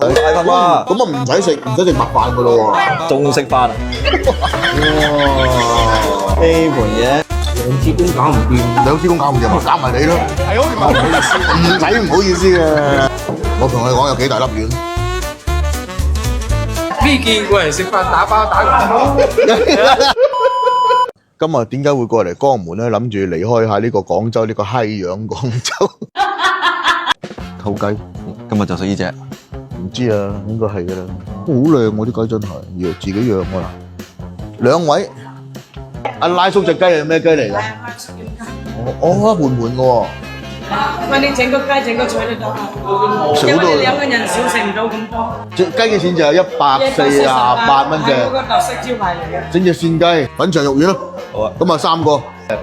大份嘛，咁啊唔使食白飯噶咯喎。仲食飯啊？哇！呢盤嘢兩支公搞唔掂，兩支公搞唔掂啊，搞埋你咯。係好唔好意思？唔好意思嘅。我同你講有幾大粒丸。未見過人食飯打包打唔今日點解會過嚟江門咧？諗住離開下呢個廣州呢個閪樣廣州。偷雞今日就食呢隻，唔知啊，應該係噶啦。好靚喎啲雞真係，要自己養㗎啦。兩位，阿拉叔隻雞係咩雞嚟㗎？哦，盤盤嘅喎。喂，你整個雞整個菜都得啊，因為你兩個人少食唔到咁多。隻雞嘅錢就係148蚊嘅。係嗰個特色招牌嚟嘅。整隻鮮雞，粉腸肉丸咯。好啊。咁啊3個，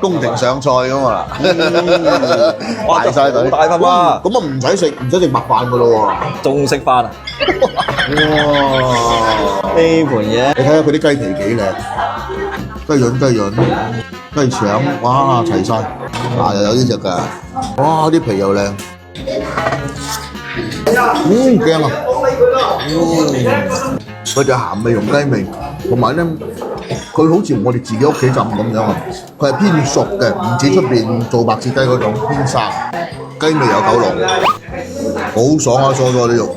宮廷上菜咁啊。哇排晒隊。大份嘛，咁啊唔使食白飯㗎咯喎。仲食飯啊？哇！呢盤嘢你睇下佢啲雞皮幾靚，雞潤、雞腸，哇齊晒，嗱又有呢隻㗎，哇啲皮又靚，正啊，佢就鹹味同雞味，同埋咧佢好似我哋自己屋企浸咁樣啊，佢係偏熟嘅，唔似出邊做白切雞嗰種偏生，雞味有夠濃，好爽啊！嗦啲肉。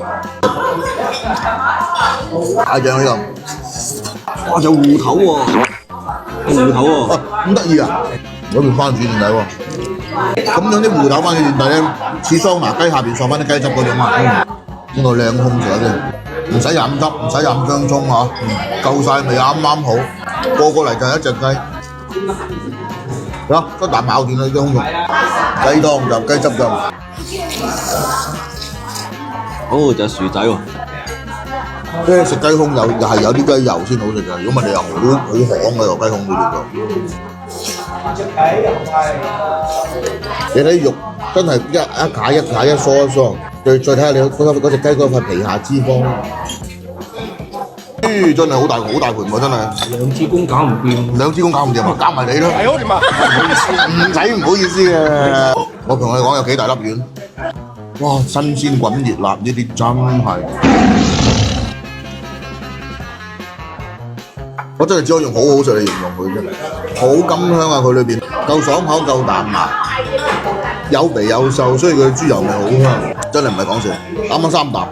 大醬呢個，哇有芋頭喎，芋頭喎，咁得意啊！嗰邊番薯墊底喎，咁樣啲芋頭番薯墊底咧，似桑拿雞下邊放翻啲雞汁嗰種啊，呢個靚空水嘅，唔使飲汁，唔使飲薑葱嚇，夠晒味啱啱好，個嚟就係一隻雞，一啖咬斷啦啲空肉，雞湯就雞汁就，哦就係薯仔喎。即係食雞胸又係有啲雞油先好食㗎，如果唔係你又好巷嘅喎雞胸裏邊就。你睇肉真係一解一梳一梳，再睇下你嗰隻雞嗰塊皮下脂肪，真係好大盤喎真係。兩支公搞唔掂，兩支公搞唔掂啊，搞埋你咯。係好掂啊，唔好意思嘅。我同你講有幾大粒丸，哇新鮮滾熱辣呢啲真係。我真係只可以用好好食嚟形容佢真係，好甘香啊！佢裏邊夠爽口夠彈牙，有肥有瘦，所以佢豬油味好香，真係唔係講笑。啱啱3啖，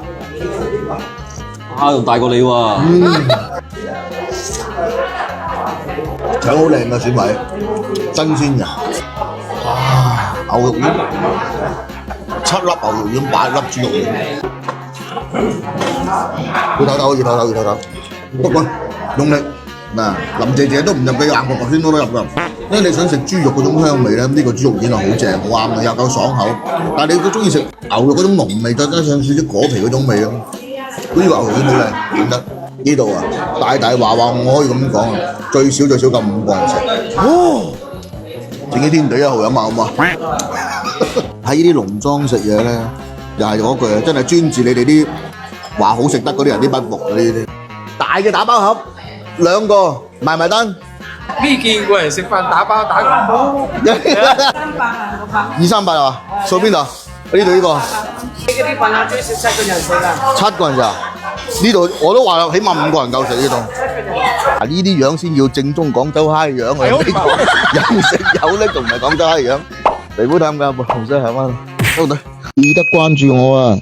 啊仲大過你喎！腸好靚嘅選位，新鮮嘅。啊，牛肉丸7粒牛肉丸8粒豬肉丸，要唞，不過用力。嗱，林姐姐都唔入嘅，硬殼頭先都入㗎。因為你想食豬肉嗰種香味咧，呢個豬肉片係好正，好啱嘅，又夠爽口。但係你都中意食牛肉嗰種濃味，再加上少少果皮嗰種味咯。呢個牛肉片好靚，點得？呢度啊，大話我可以咁講啊，最少夠5個人食。哦，自己天地一號飲啊，好嘛？喺呢啲農莊食嘢咧，又係嗰句啊，真係專治你哋啲話好食得嗰啲人啲不服啊！呢啲大嘅打包盒。2個埋單，未見過人食飯打包打唔掂。238係嘛？數邊度？呢度呢個。你嗰啲飯盒最少7個人食㗎。7個人咋？呢度我都話起碼5個人夠食呢度。啊呢啲樣先叫正宗廣州蝦樣啊！有食有咧，仲唔係廣州蝦樣？嚟杯湯㗎，紅色係嘛？收隊，記得關注我啊！